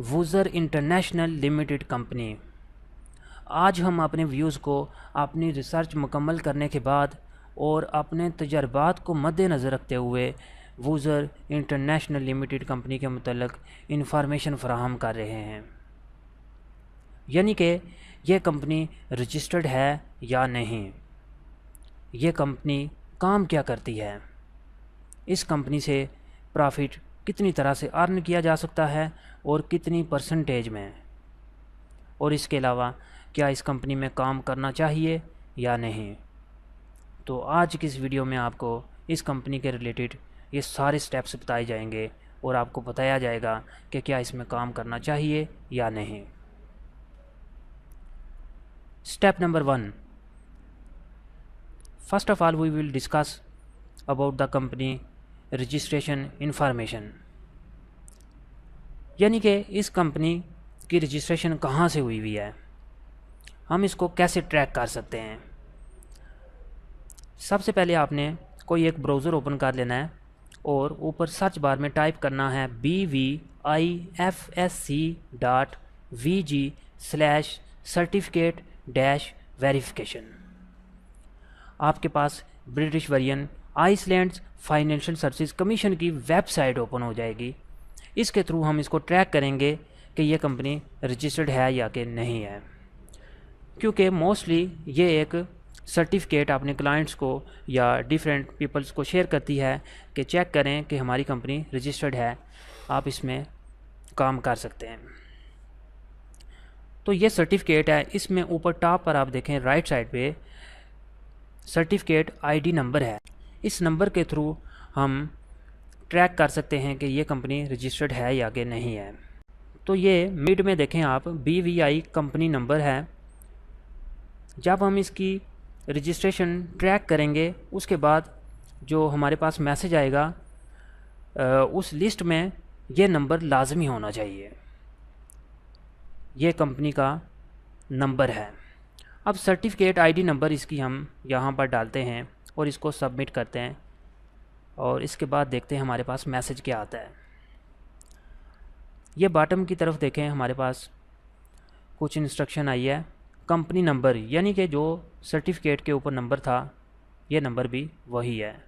वूज़र international limited company. आज हम अपने व्यूज़ को अपनी रिसर्च मुकम्मल करने के बाद और अपने तजर्बात को मद्देनज़र रखते हुए वूज़र इंटरनेशनल लिमिटेड कंपनी के मुतल्लिक़ इंफॉर्मेशन फ़राहम कर रहे हैं, यानी कि यह कंपनी रजिस्टर्ड है या नहीं, ये कंपनी काम क्या करती है, इस कंपनी से प्रॉफिट कितनी तरह से अर्न किया जा सकता है और कितनी परसेंटेज में, और इसके अलावा क्या इस कंपनी में काम करना चाहिए या नहीं। तो आज की इस वीडियो में आपको इस कंपनी के रिलेटेड ये सारे स्टेप्स बताए जाएंगे और आपको बताया जाएगा कि क्या इसमें काम करना चाहिए या नहीं। Step number 1, first of all we will discuss about the company registration information, यानी कि इस कंपनी की रजिस्ट्रेशन कहाँ से हुई हुई है, हम इसको कैसे ट्रैक कर सकते हैं। सबसे पहले आपने कोई एक ब्राउज़र ओपन कर लेना है और ऊपर सर्च बार में टाइप करना है bvifsc.vg/certificate-verification। आपके पास British Virgin island financial services commission की वेबसाइट ओपन हो जाएगी। इसके थ्रू हम इसको ट्रैक करेंगे कि ये कंपनी रजिस्टर्ड है या कि नहीं है, क्योंकि मोस्टली ये एक सर्टिफिकेट अपने क्लाइंट्स को या डिफरेंट पीपल्स को शेयर करती है कि चेक करें कि हमारी कंपनी रजिस्टर्ड है, आप इसमें काम कर सकते हैं। तो ये सर्टिफिकेट है, इसमें ऊपर टॉप पर आप देखें राइट साइड पे सर्टिफिकेट आईडी नंबर है। इस नंबर के थ्रू हम ट्रैक कर सकते हैं कि ये कंपनी रजिस्टर्ड है या कि नहीं है। तो ये मिड में देखें आप BVI कंपनी नंबर है। जब हम इसकी रजिस्ट्रेशन ट्रैक करेंगे उसके बाद जो हमारे पास मैसेज आएगा उस लिस्ट में ये नंबर लाजमी होना चाहिए, ये कंपनी का नंबर है। अब सर्टिफिकेट आईडी नंबर इसकी हम यहाँ पर डालते हैं और इसको सबमिट करते हैं और इसके बाद देखते हैं हमारे पास मैसेज क्या आता है। ये बॉटम की तरफ देखें, हमारे पास कुछ इंस्ट्रक्शन आई है। कंपनी नंबर यानी कि जो सर्टिफिकेट के ऊपर नंबर था ये नंबर भी वही है।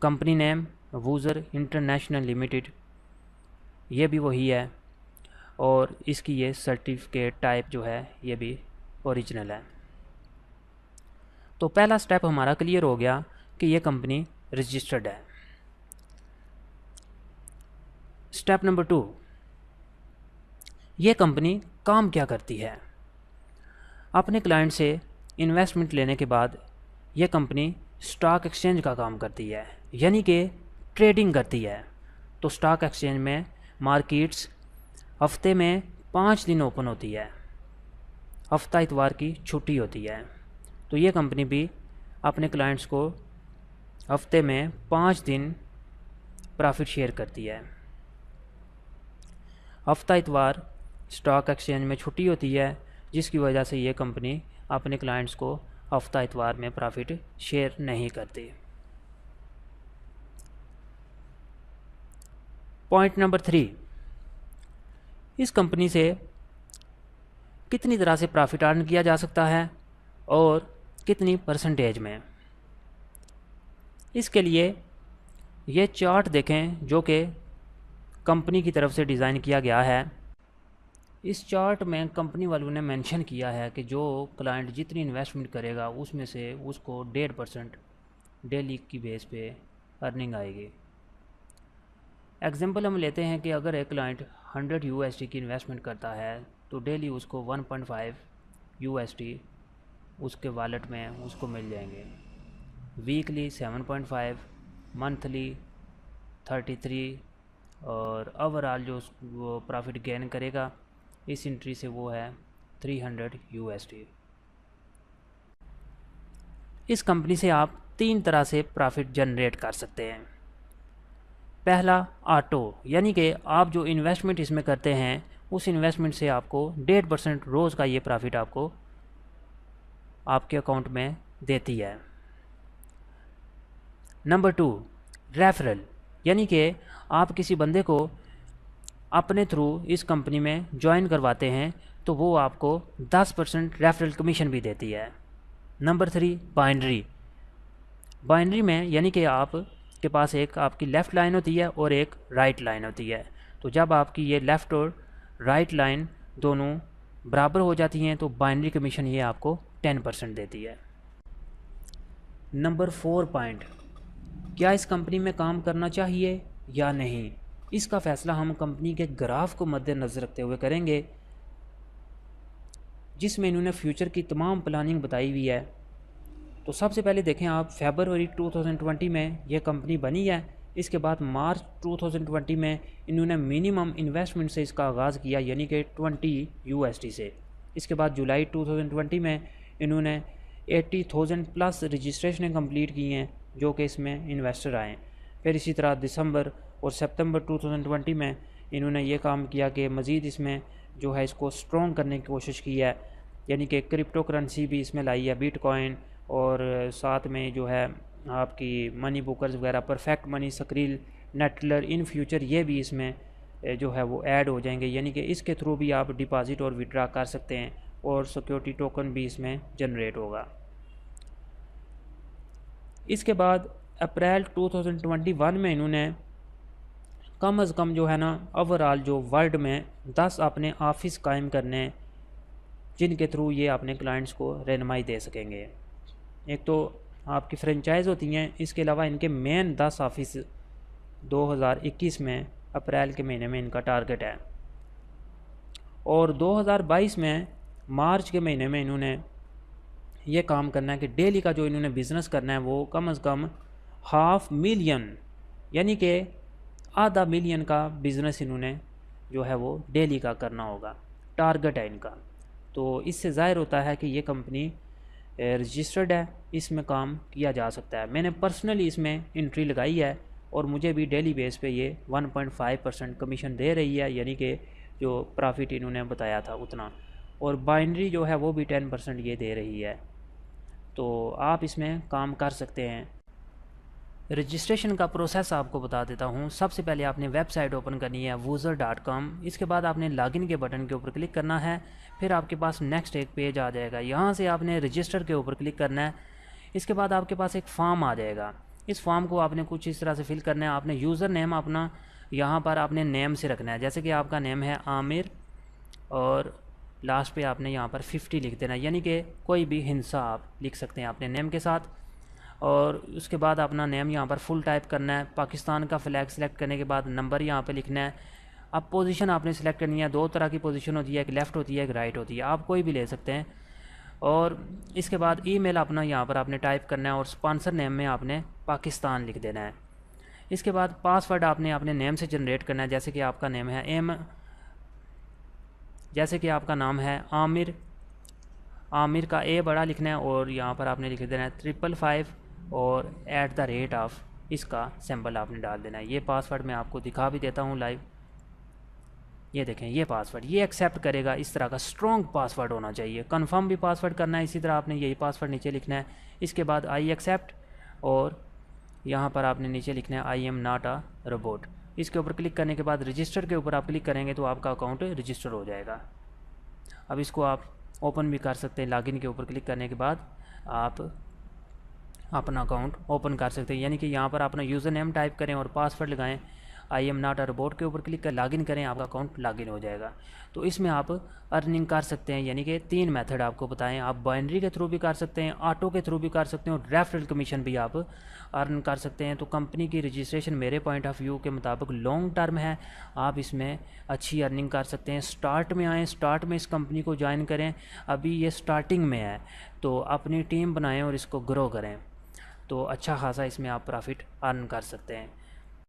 कंपनी नेम वूज़र इंटरनेशनल लिमिटेड ये भी वही है और इसकी ये सर्टिफिकेट टाइप जो है ये भी ओरिजिनल है। तो पहला स्टेप हमारा क्लियर हो गया कि ये कंपनी रजिस्टर्ड है। स्टेप नंबर 2, ये कंपनी काम क्या करती है। अपने क्लाइंट से इन्वेस्टमेंट लेने के बाद ये कंपनी स्टॉक एक्सचेंज का काम करती है, यानी कि ट्रेडिंग करती है। तो स्टॉक एक्सचेंज में मार्केट्स हफ्ते में 5 दिन ओपन होती है, हफ्ता इतवार की छुट्टी होती है। तो ये कंपनी भी अपने क्लाइंट्स को हफ्ते में 5 दिन प्रॉफिट शेयर करती है। हफ्ता इतवार स्टॉक एक्सचेंज में छुट्टी होती है, जिसकी वजह से ये कंपनी अपने क्लाइंट्स को हफ्ता इतवार में प्रॉफिट शेयर नहीं करती। पॉइंट नंबर 3, इस कंपनी से कितनी तरह से प्रॉफिट अर्न किया जा सकता है और कितनी परसेंटेज में। इसके लिए ये चार्ट देखें जो कि कंपनी की तरफ से डिज़ाइन किया गया है। इस चार्ट में कंपनी वालों ने मेंशन किया है कि जो क्लाइंट जितनी इन्वेस्टमेंट करेगा उसमें से उसको 1.5% डेली की बेस पे अर्निंग आएगी। एग्जांपल हम लेते हैं कि अगर एक क्लाइंट 100 USD की इन्वेस्टमेंट करता है तो डेली उसको 1.5 USD उसके वॉलेट में उसको मिल जाएंगे, वीकली 7.5, मंथली 33 और ओवरऑल जो वो प्रॉफिट गेन करेगा इस एंट्री से वो है 300 USD। इस कंपनी से आप 3 तरह से प्रॉफिट जनरेट कर सकते हैं। पहला ऑटो, यानी कि आप जो इन्वेस्टमेंट इसमें करते हैं उस इन्वेस्टमेंट से आपको 1.5% रोज़ का ये प्रॉफिट आपको आपके अकाउंट में देती है। नंबर 2 रेफरल, यानी कि आप किसी बंदे को अपने थ्रू इस कंपनी में ज्वाइन करवाते हैं तो वो आपको 10% रेफरल कमीशन भी देती है। Number 3, binary. बाइनरी में यानी कि आप के पास एक आपकी लेफ़्ट लाइन होती है और एक राइट लाइन होती है। तो जब आपकी ये लेफ़्ट और राइट लाइन दोनों बराबर हो जाती हैं तो बाइनरी कमीशन ये आपको 10% देती है। नंबर 4 पॉइंट, क्या इस कंपनी में काम करना चाहिए या नहीं? इसका फ़ैसला हम कंपनी के ग्राफ को मद्देनज़र रखते हुए करेंगे, जिसमें इन्होंने फ्यूचर की तमाम प्लानिंग बताई हुई है। तो सबसे पहले देखें आप, फरवरी 2020 में यह कंपनी बनी है। इसके बाद मार्च 2020 में इन्होंने मिनिमम इन्वेस्टमेंट से इसका आगाज़ किया, यानी कि $20 से। इसके बाद जुलाई 2020 में इन्होंने 80,000 प्लस रजिस्ट्रेशनें कंप्लीट की हैं जो कि इसमें इन्वेस्टर आए। फिर इसी तरह दिसंबर और सितंबर 2020 में इन्होंने ये काम किया कि मज़ीद इसमें जो है इसको स्ट्रॉन्ग करने की कोशिश की है, यानी कि क्रिप्टो करेंसी भी इसमें लाई है, बिटकॉइन, और साथ में जो है आपकी मनी बुकर्स वगैरह, perfect money, skill, Neteller, in future ये भी इसमें जो है वो ऐड हो जाएंगे, यानी कि इसके थ्रू भी आप डिपॉजिट और विड्रा कर सकते हैं और सिक्योरिटी टोकन भी इसमें जनरेट होगा। इसके बाद अप्रैल 2021 में इन्होंने कम अज़ कम जो है ना ओवरऑल जो वर्ल्ड में 10 अपने ऑफिस कायम करने, जिनके थ्रू ये अपने क्लाइंट्स को रहनुमाई दे सकेंगे। एक तो आपकी फ्रेंचाइज होती हैं, इसके अलावा इनके मेन 10 ऑफिस 2021 में अप्रैल के महीने में इनका टारगेट है। और 2022 में मार्च के महीने में इन्होंने ये काम करना है कि डेली का जो इन्होंने बिज़नेस करना है वो कम अज़ कम 500,000 यानी कि आधा मिलियन का बिज़नेस इन्होंने जो है वो डेली का करना होगा, टारगेट है इनका। तो इससे ज़ाहिर होता है कि ये कंपनी रजिस्टर्ड है, इसमें काम किया जा सकता है। मैंने पर्सनली इसमें एंट्री लगाई है और मुझे भी डेली बेस पे ये 1.5% कमीशन दे रही है, यानी कि जो प्रॉफिट इन्होंने बताया था उतना, और बाइनरी जो है वो भी 10% ये दे रही है। तो आप इसमें काम कर सकते हैं। रजिस्ट्रेशन का प्रोसेस आपको बता देता हूँ। सबसे पहले आपने वेबसाइट ओपन करनी है woozer.com। इसके बाद आपने लॉगिन के बटन के ऊपर क्लिक करना है, फिर आपके पास नेक्स्ट एक पेज आ जाएगा। यहाँ से आपने रजिस्टर के ऊपर क्लिक करना है। इसके बाद आपके पास एक फॉर्म आ जाएगा। इस फॉर्म को आपने कुछ इस तरह से फिल करना है। आपने यूज़र नेम अपना यहाँ पर आपने नेम से रखना है, जैसे कि आपका नेम है आमिर और लास्ट पे आपने यहाँ पर 50 लिख देना, यानी कि कोई भी हिंसा आप लिख सकते हैं अपने नेम के साथ। और उसके बाद अपना नेम यहाँ पर फुल टाइप करना है। पाकिस्तान का फ्लैग सेलेक्ट करने के बाद नंबर यहाँ पे लिखना है। अब पोजीशन आपने सेलेक्ट करनी है। 2 तरह की पोजीशन होती है, एक लेफ़्ट होती है, एक राइट होती है, आप कोई भी ले सकते हैं। और इसके बाद ईमेल अपना यहाँ पर आपने टाइप करना है और स्पॉन्सर नेम में आपने पाकिस्तान लिख देना है। इसके बाद पासवर्ड आपने अपने नेम से जनरेट करना है, जैसे कि आपका नेम है जैसे कि आपका नाम है आमिर, आमिर का ए बड़ा लिखना है और यहाँ पर आपने लिख देना है 555 और @ इसका सिंबल आपने डाल देना है। ये पासवर्ड मैं आपको दिखा भी देता हूँ लाइव। ये देखें, ये पासवर्ड ये एक्सेप्ट करेगा। इस तरह का स्ट्रॉन्ग पासवर्ड होना चाहिए। कंफर्म भी पासवर्ड करना है, इसी तरह आपने यही पासवर्ड नीचे लिखना है। इसके बाद आई एक्सेप्ट और यहाँ पर आपने नीचे लिखना है I am not a robot. इसके ऊपर क्लिक करने के बाद रजिस्टर के ऊपर आप क्लिक करेंगे तो आपका अकाउंट रजिस्टर हो जाएगा। अब इसको आप ओपन भी कर सकते हैं। लॉगिन के ऊपर क्लिक करने के बाद आप अपना अकाउंट ओपन कर सकते हैं, यानी कि यहाँ पर अपना यूज़र नेम टाइप करें और पासवर्ड लगाएं। I am not a robot के ऊपर क्लिक कर लॉगिन करें, आपका अकाउंट लॉगिन हो जाएगा। तो इसमें आप अर्निंग कर सकते हैं, यानी कि 3 मेथड आपको बताएं। आप बाइनरी के थ्रू भी कर सकते हैं, ऑटो के थ्रू भी कर सकते हैं और रेफरल कमीशन भी आप अर्न कर सकते हैं। तो कंपनी की रजिस्ट्रेशन मेरे पॉइंट ऑफ व्यू के मुताबिक लॉन्ग टर्म है, आप इसमें अच्छी अर्निंग कर सकते हैं। स्टार्ट में आएँ, स्टार्ट में इस कंपनी को ज्वाइन करें। अभी ये स्टार्टिंग में है, तो अपनी टीम बनाएँ और इसको ग्रो करें, तो अच्छा खासा इसमें आप प्रॉफिट अर्न कर सकते हैं।